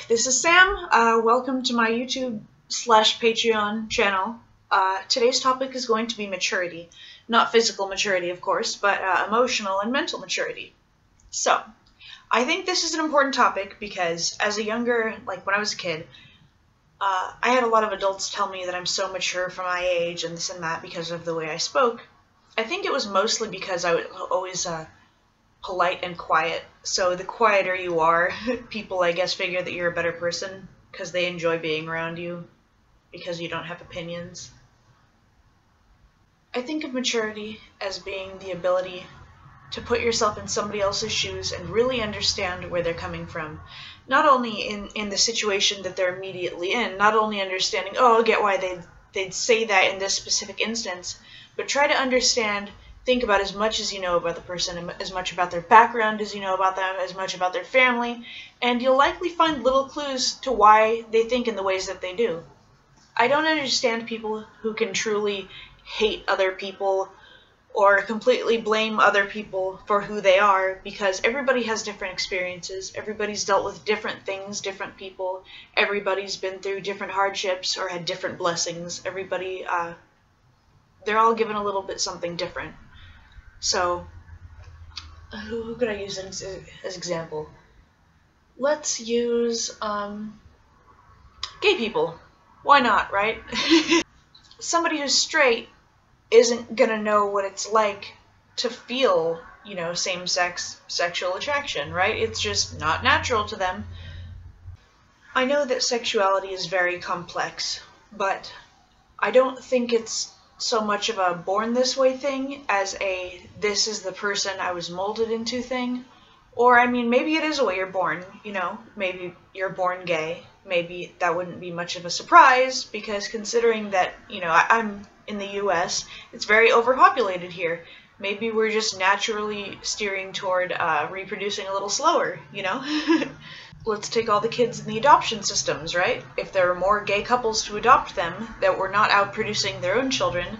This is Sam. Welcome to my YouTube/Patreon channel. Today's topic is going to be maturity. Not physical maturity, of course, but emotional and mental maturity. So, I think this is an important topic because as a younger, when I was a kid, I had a lot of adults tell me that I'm so mature for my age and this and that because of the way I spoke. I think it was mostly because I was always polite and quiet. So the quieter you are, people, I guess, figure that you're a better person because they enjoy being around you because you don't have opinions. I think of maturity as being the ability to put yourself in somebody else's shoes and really understand where they're coming from. Not only in the situation that they're immediately in, not only understanding, oh, I get why they'd say that in this specific instance, but try to understand, think about as much as you know about the person, as much about their background as you know about them, as much about their family, and you'll likely find little clues to why they think in the ways that they do. I don't understand people who can truly hate other people or completely blame other people for who they are, because everybody has different experiences, everybody's dealt with different things, different people, everybody's been through different hardships or had different blessings, everybody, they're all given a little bit something different. So, who could I use as example? Let's use, gay people. Why not, right? Somebody who's straight isn't gonna know what it's like to feel, same-sex sexual attraction, right? It's just not natural to them. I know that sexuality is very complex, but I don't think it's so much of a born this way thing as a this is the person I was molded into thing. Or, maybe it is a way you're born, maybe you're born gay. Maybe that wouldn't be much of a surprise, because considering that, I'm in the US, it's very overpopulated here. Maybe we're just naturally steering toward reproducing a little slower, Let's take all the kids in the adoption systems, right? If there were more gay couples to adopt them that were not out producing their own children,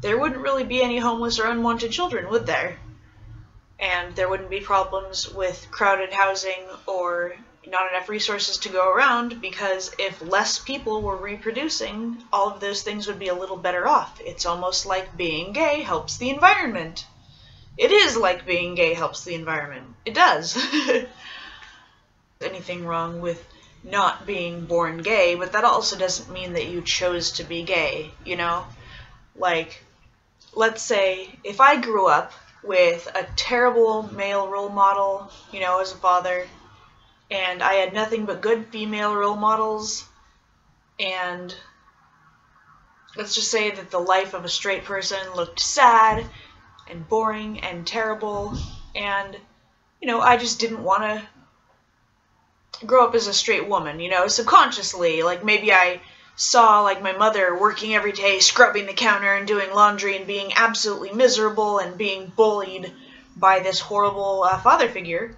there wouldn't really be any homeless or unwanted children, would there? And there wouldn't be problems with crowded housing or not enough resources to go around, because if less people were reproducing, all of those things would be a little better off. It's almost like being gay helps the environment. It is like being gay helps the environment. It does. Anything wrong with not being born gay, but that also doesn't mean that you chose to be gay, let's say if I grew up with a terrible male role model, as a father, and I had nothing but good female role models, and let's just say that the life of a straight person looked sad and boring and terrible, and, I just didn't want to grow up as a straight woman, subconsciously. Maybe I saw, my mother working every day, scrubbing the counter and doing laundry and being absolutely miserable and being bullied by this horrible father figure.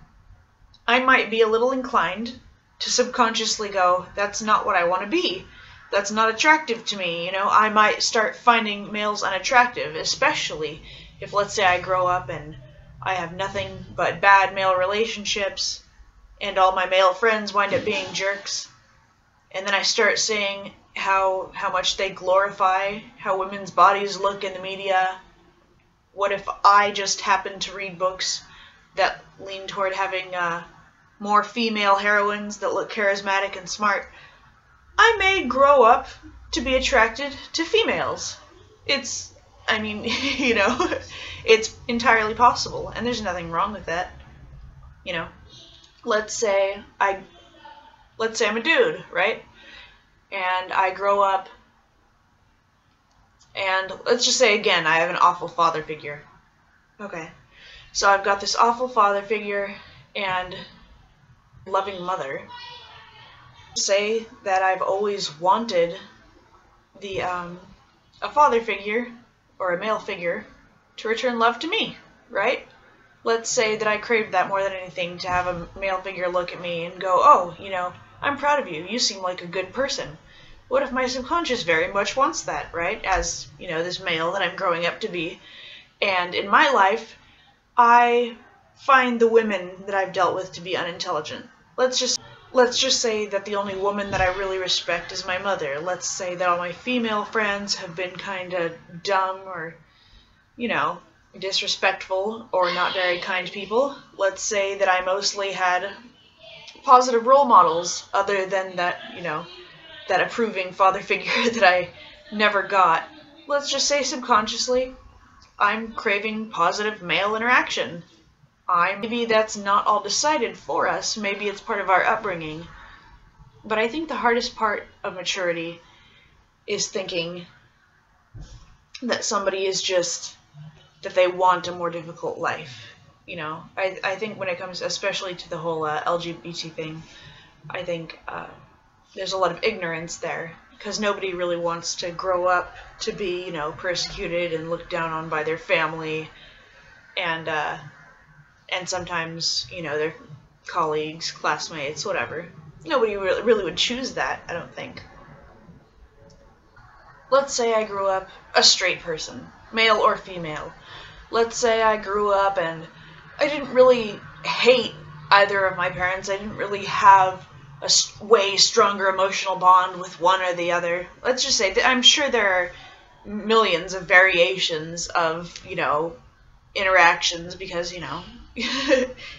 I might be a little inclined to subconsciously go, that's not what I want to be. That's not attractive to me, I might start finding males unattractive, especially if, let's say, I grow up and I have nothing but bad male relationships, and all my male friends wind up being jerks, and then I start seeing how much they glorify how women's bodies look in the media. What if I just happen to read books that lean toward having more female heroines that look charismatic and smart? I may grow up to be attracted to females. It's it's entirely possible, and there's nothing wrong with that, Let's say I'm a dude, right? And I grow up, and let's just say again, I have an awful father figure. Okay. So I've got this awful father figure and loving mother. Say that I've always wanted a father figure or a male figure to return love to me, right? Let's say that I craved that more than anything, to have a male figure look at me and go, oh, I'm proud of you. You seem like a good person. What if my subconscious very much wants that, right? As, this male that I'm growing up to be. And in my life, I find the women that I've dealt with to be unintelligent. Let's just let's just say that the only woman that I really respect is my mother. Let's say that all my female friends have been kind of dumb or, disrespectful or not very kind people. Let's say that I mostly had positive role models other than that, that approving father figure that I never got. Let's just say subconsciously, I'm craving positive male interaction. Maybe that's not all decided for us. Maybe it's part of our upbringing. But I think the hardest part of maturity is thinking that somebody is just, that they want a more difficult life. I think when it comes especially to the whole LGBT thing, I think there's a lot of ignorance there, because nobody really wants to grow up to be, persecuted and looked down on by their family, and sometimes, their colleagues, classmates, whatever. Nobody really would choose that, I don't think. Let's say I grew up a straight person, male or female. Let's say I grew up and I didn't really hate either of my parents. I didn't really have a way stronger emotional bond with one or the other. Let's just say that I'm sure there are millions of variations of, interactions, because,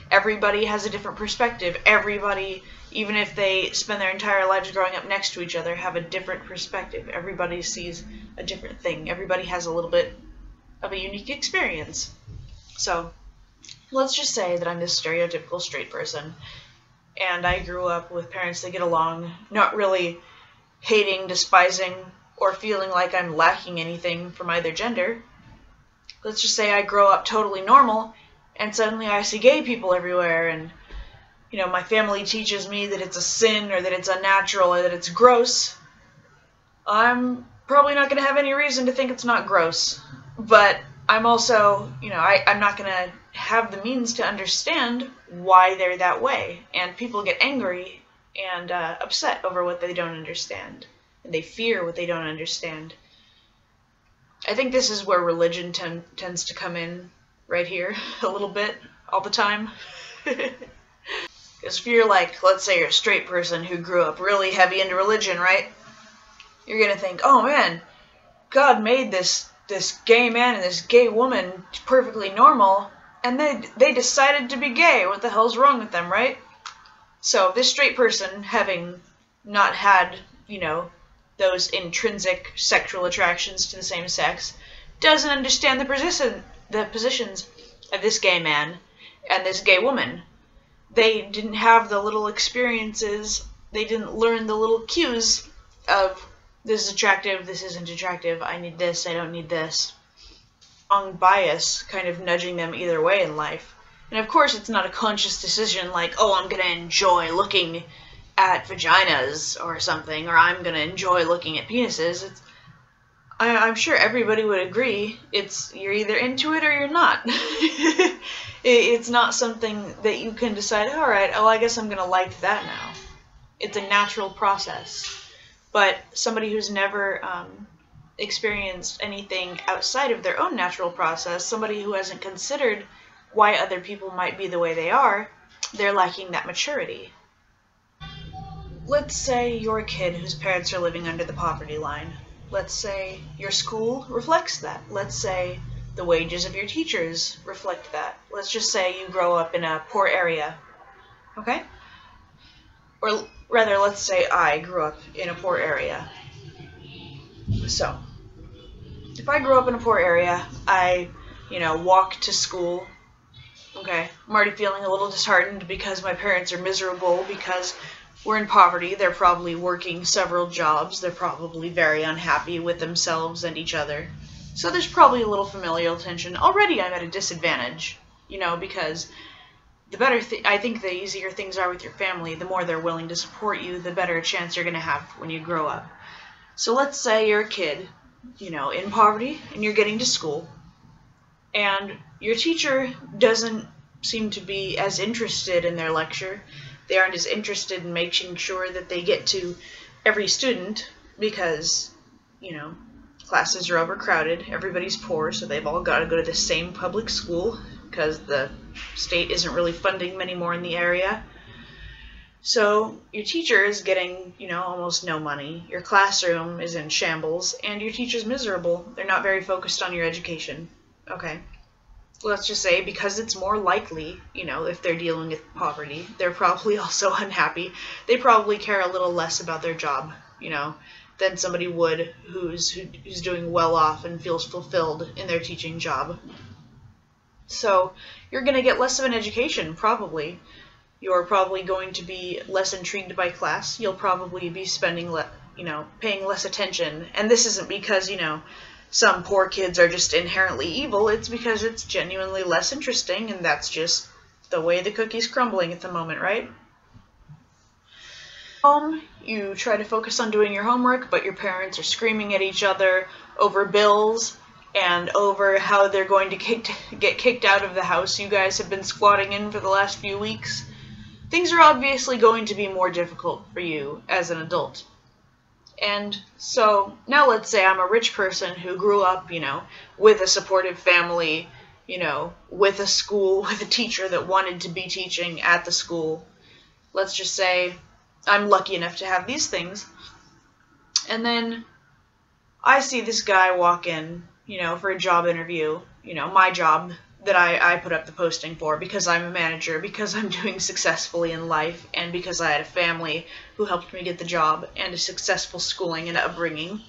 everybody has a different perspective. Everybody, even if they spend their entire lives growing up next to each other, have a different perspective. Everybody sees a different thing. Everybody has a little bit of a unique experience. So, let's just say that I'm this stereotypical straight person, and I grew up with parents that get along, not really hating, despising, or feeling like I'm lacking anything from either gender. Let's just say I grow up totally normal, and suddenly I see gay people everywhere, and, my family teaches me that it's a sin, or that it's unnatural, or that it's gross. I'm probably not going to have any reason to think it's not gross, but I'm also, I'm not going to have the means to understand why they're that way, and people get angry and upset over what they don't understand, and they fear what they don't understand. I think this is where religion tends to come in right here a little bit, all the time. Because if you're like, let's say you're a straight person who grew up really heavy into religion, right? You're going to think, oh man, God made this gay man and this gay woman perfectly normal, and they decided to be gay. What the hell's wrong with them, right? So this straight person, having not had, those intrinsic sexual attractions to the same sex, doesn't understand the positions of this gay man and this gay woman. They didn't have the little experiences, they didn't learn the little cues of, this is attractive, this isn't attractive, I need this, I don't need this. Strong bias kind of nudging them either way in life. And of course it's not a conscious decision like, oh, I'm going to enjoy looking at vaginas or something, or I'm going to enjoy looking at penises. I'm sure everybody would agree, you're either into it or you're not. It's not something that you can decide, alright, I guess I'm going to like that now. It's a natural process. But somebody who's never experienced anything outside of their own natural process, somebody who hasn't considered why other people might be the way they are, they're lacking that maturity. Let's say you're a kid whose parents are living under the poverty line. Let's say your school reflects that. Let's say the wages of your teachers reflect that. Let's just say you grow up in a poor area. Okay? Or rather, let's say I grew up in a poor area. So, if I grew up in a poor area, I, walk to school. Okay, I'm already feeling a little disheartened because my parents are miserable, because we're in poverty. They're probably working several jobs. They're probably very unhappy with themselves and each other. So there's probably a little familial tension. Already I'm at a disadvantage, because I think the easier things are with your family, the more they're willing to support you, the better a chance you're going to have when you grow up. So let's say you're a kid, in poverty, and you're getting to school, and your teacher doesn't seem to be as interested in their lecture. They aren't as interested in making sure that they get to every student because, classes are overcrowded, everybody's poor, so they've all got to go to the same public school because the state isn't really funding many more in the area. So your teacher is getting, almost no money. Your classroom is in shambles, and your teacher's miserable. They're not very focused on your education. Okay. Let's just say because it's more likely, if they're dealing with poverty, they're probably also unhappy. They probably care a little less about their job, than somebody would who's doing well off and feels fulfilled in their teaching job. So you're going to get less of an education, probably. You're probably going to be less intrigued by class. You'll probably be spending, paying less attention. And this isn't because, some poor kids are just inherently evil. It's because it's genuinely less interesting, and that's just the way the cookie's crumbling at the moment, right? Home, you try to focus on doing your homework, but your parents are screaming at each other over bills and over how they're going to get kicked out of the house you guys have been squatting in for the last few weeks. Things are obviously going to be more difficult for you as an adult. And so now let's say I'm a rich person who grew up, with a supportive family, with a school, with a teacher that wanted to be teaching at the school. Let's just say I'm lucky enough to have these things. And then I see this guy walk in, for a job interview, my job that I put up the posting for because I'm a manager, because I'm doing successfully in life, and because I had a family who helped me get the job and a successful schooling and upbringing.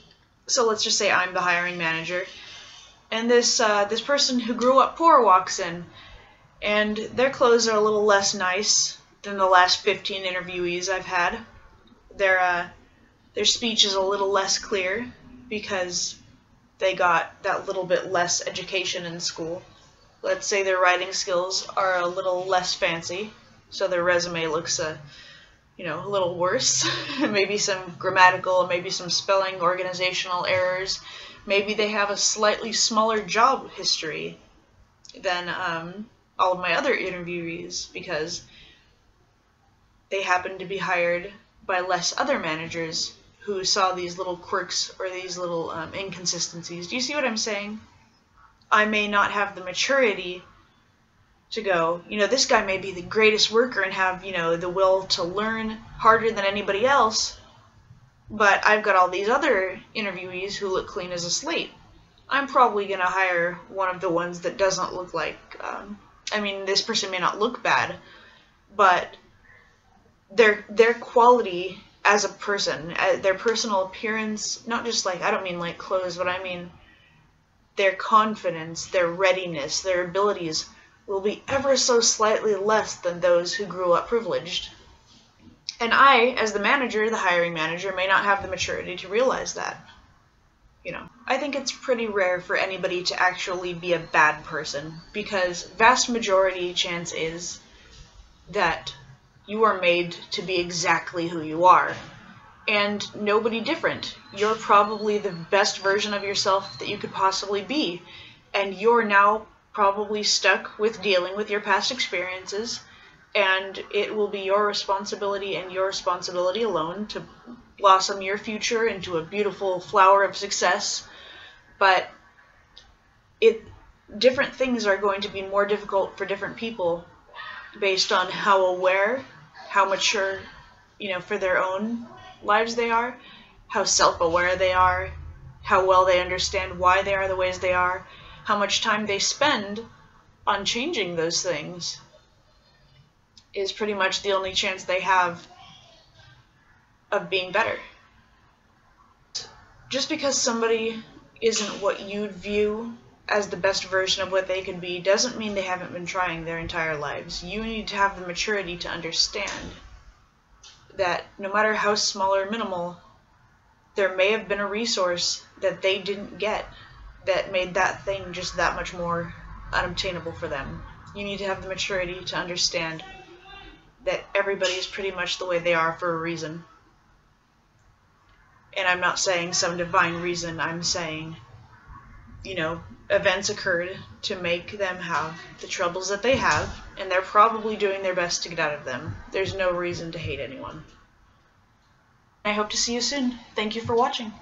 So let's just say I'm the hiring manager, and this person who grew up poor walks in, and their clothes are a little less nice than the last 15 interviewees I've had. Their speech is a little less clear because they got that little bit less education in school. Let's say their writing skills are a little less fancy, so their resume looks a little worse. Maybe some grammatical, maybe some spelling, organizational errors. Maybe they have a slightly smaller job history than all of my other interviewees because they happen to be hired by less other managers who saw these little quirks or these little inconsistencies. Do you see what I'm saying? I may not have the maturity to go, this guy may be the greatest worker and have, the will to learn harder than anybody else, but I've got all these other interviewees who look clean as a slate. I'm probably going to hire one of the ones that doesn't look like, this person may not look bad, but their quality as a person, their personal appearance, not just I don't mean like clothes, but I mean their confidence, their readiness, their abilities will be ever so slightly less than those who grew up privileged. And I, as the manager, the hiring manager, may not have the maturity to realize that. I think it's pretty rare for anybody to actually be a bad person, because vast majority chance is that you are made to be exactly who you are. And nobody different. You're probably the best version of yourself that you could possibly be. And you're now probably stuck with dealing with your past experiences, and it will be your responsibility and your responsibility alone to blossom your future into a beautiful flower of success. But different things are going to be more difficult for different people based on how aware, how mature, for their own lives they are, how self-aware they are, how well they understand why they are the ways they are, how much time they spend on changing those things is pretty much the only chance they have of being better. Just because somebody isn't what you'd view as the best version of what they could be doesn't mean they haven't been trying their entire lives. You need to have the maturity to understand that no matter how small or minimal, there may have been a resource that they didn't get that made that thing just that much more unobtainable for them. You need to have the maturity to understand that everybody is pretty much the way they are for a reason. And I'm not saying some divine reason, I'm saying, events occurred to make them have the troubles that they have, and they're probably doing their best to get out of them. There's no reason to hate anyone. I hope to see you soon. Thank you for watching.